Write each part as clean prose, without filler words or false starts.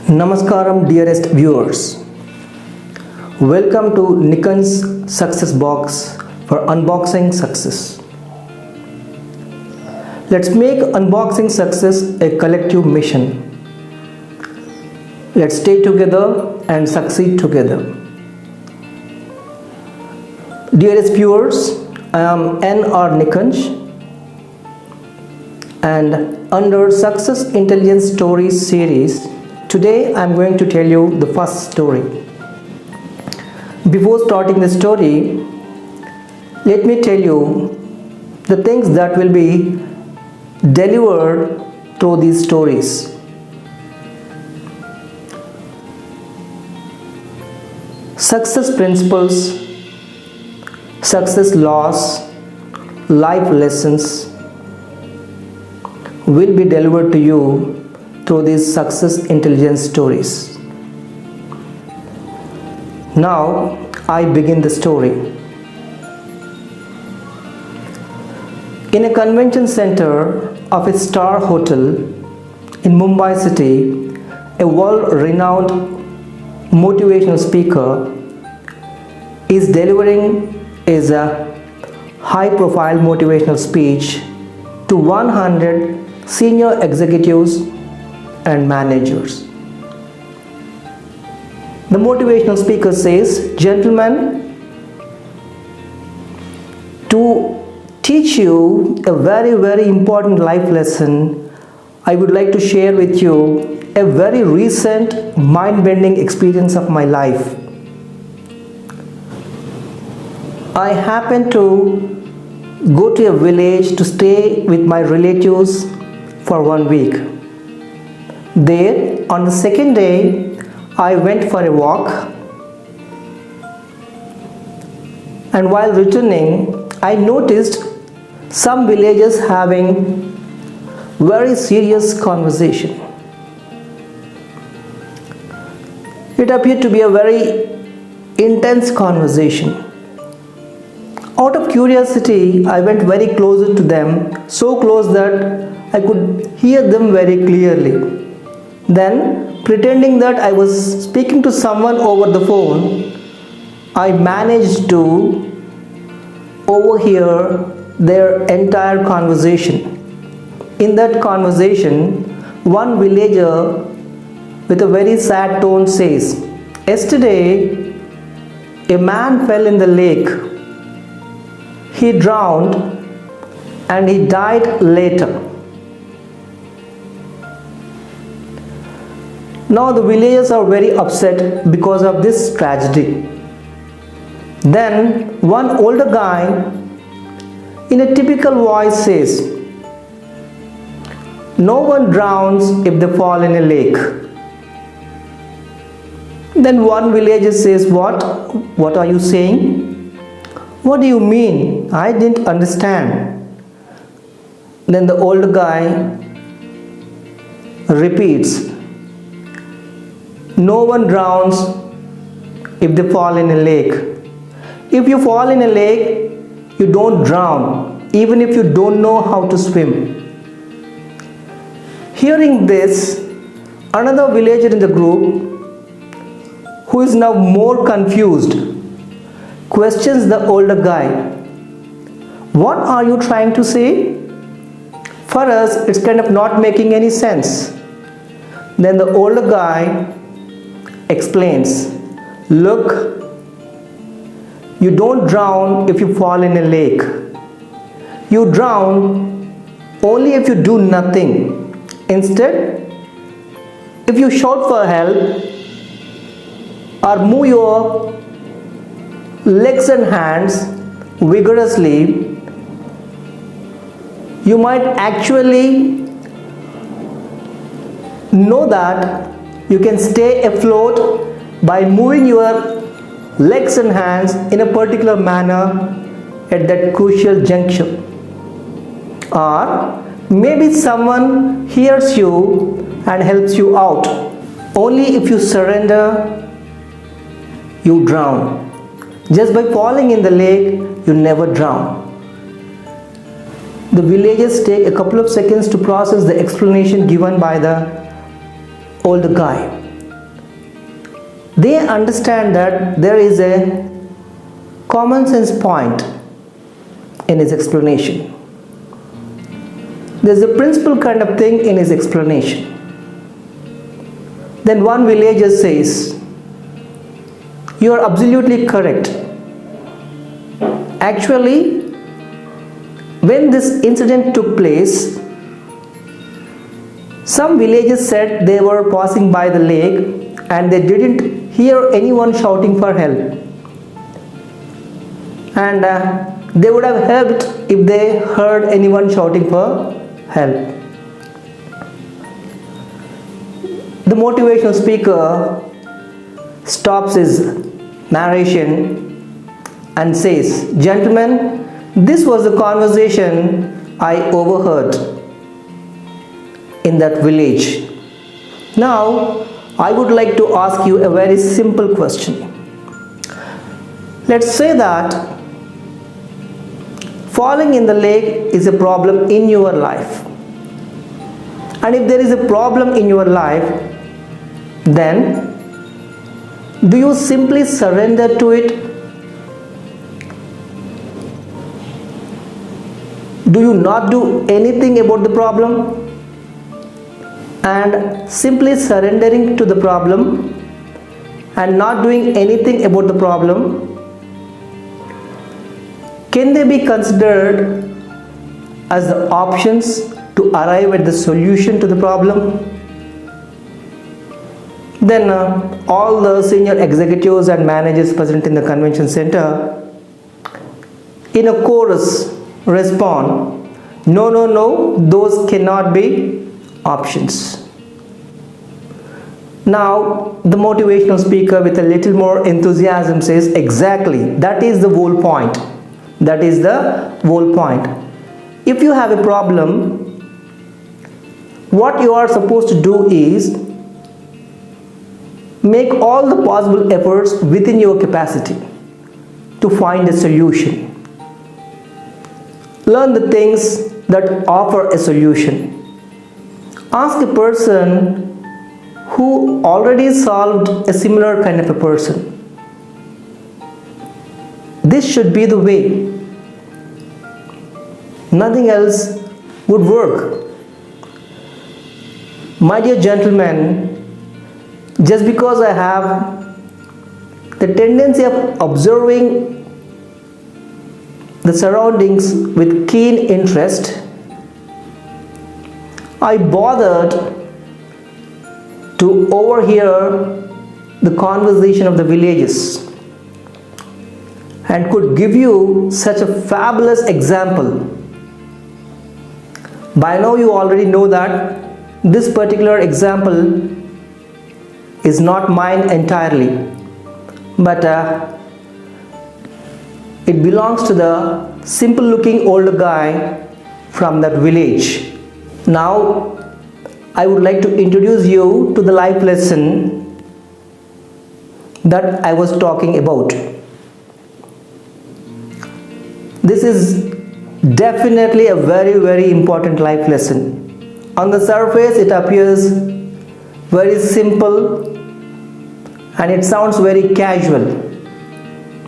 Namaskaram dearest viewers. Welcome to Nikanj's Success Box for unboxing success. Let's make unboxing success a collective mission. Let's stay together and succeed together. Dearest viewers, I am N.R.Nikanj, and under Success Intelligence Stories series, today I am going to tell you the first story. Before starting the story, let me tell you the things that will be delivered through these stories. Success principles, success laws, life lessons will be delivered to you through these success intelligence stories. Now I begin the story. In a convention center of a star hotel in Mumbai city, a world-renowned motivational speaker is delivering his high-profile motivational speech to 100 senior executives and managers. The motivational speaker says, "Gentlemen, to teach you a very important life lesson, I would like to share with you a very recent mind-bending experience of my life. I happened to go to a village to stay with my relatives for 1 week. There, on the second day, I went for a walk, and while returning, I noticed some villagers having very serious conversation. It appeared to be a very intense conversation. Out of curiosity, I went very closer to them, so close that I could hear them very clearly. Then, pretending that I was speaking to someone over the phone, I managed to overhear their entire conversation. In that conversation, one villager with a very sad tone says, "Yesterday, a man fell in the lake. He drowned and he died later." Now the villagers are very upset because of this tragedy. Then one older guy in a typical voice says, "No one drowns if they fall in a lake." Then one villager says, What are you saying? What do you mean? I didn't understand." Then the older guy repeats, "No one drowns if they fall in a lake. If you fall in a lake, you don't drown, even if you don't know how to swim." Hearing this, another villager in the group, who is now more confused, questions the older guy. "What are you trying to say? For us, it's kind of not making any sense." Then the older guy explains, "Look, you don't drown if you fall in a lake. You drown only if you do nothing. Instead, if you shout for help or move your legs and hands vigorously, you might actually know that you can stay afloat by moving your legs and hands in a particular manner at that crucial juncture. Or maybe someone hears you and helps you out. Only if you surrender, you drown. Just by falling in the lake, you never drown." The villagers take a couple of seconds to process the explanation given by the older guy. They understand that there is a common sense point in his explanation. There's a principle kind of thing in his explanation. Then one villager says, "You are absolutely correct. Actually, when this incident took place, some villagers said they were passing by the lake and they didn't hear anyone shouting for help. And they would have helped if they heard anyone shouting for help." The motivational speaker stops his narration and says, "Gentlemen, this was the conversation I overheard in that village. Now, I would like to ask you a very simple question. Let's say that falling in the lake is a problem in your life. And if there is a problem in your life, then do you simply surrender to it? Do you not do anything about the problem? And simply surrendering to the problem and not doing anything about the problem, can they be considered as the options to arrive at the solution to the problem?" Then all the senior executives and managers present in the convention center in a chorus respond, "No, no, no, those cannot be options." Now the motivational speaker with a little more enthusiasm says, "Exactly, that is the whole point. That is the whole point. If you have a problem, what you are supposed to do is make all the possible efforts within your capacity to find a solution. Learn the things that offer a solution. Ask a person who already solved a similar kind of a person. This should be the way. Nothing else would work. My dear gentlemen, just because I have the tendency of observing the surroundings with keen interest, I bothered to overhear the conversation of the villagers and could give you such a fabulous example. By now you already know that this particular example is not mine entirely, but it belongs to the simple looking older guy from that village. Now I would like to introduce you to the life lesson that I was talking about. This is definitely a very, very important life lesson. On the surface it appears very simple and it sounds very casual,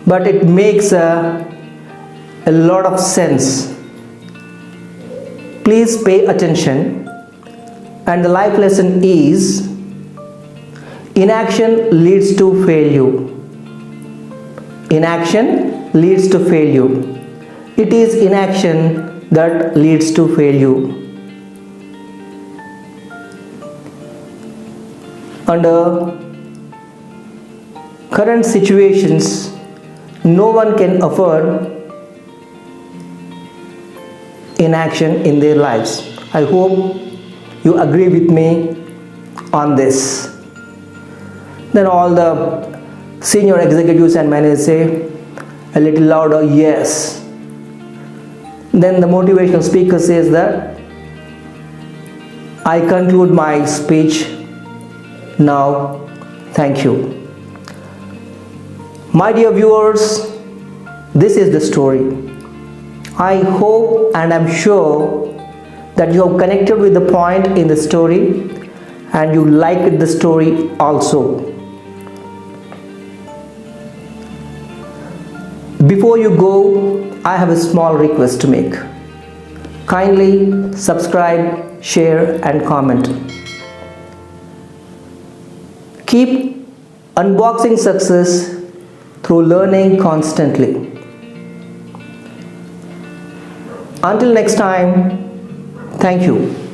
but it makes a lot of sense. Please pay attention. And the life lesson is: inaction leads to failure. Inaction leads to failure. It is inaction that leads to failure. Under current situations, no one can afford inaction in their lives. I hope you agree with me on this. Then all the senior executives and managers say a little louder, "Yes." Then the motivational speaker says that, "I conclude my speech now. Thank you." My dear viewers, this is the story. I hope and I'm sure that you have connected with the point in the story and you liked the story also. Before you go, I have a small request to make. Kindly subscribe, share, and comment. Keep unboxing success through learning constantly. Until next time, thank you.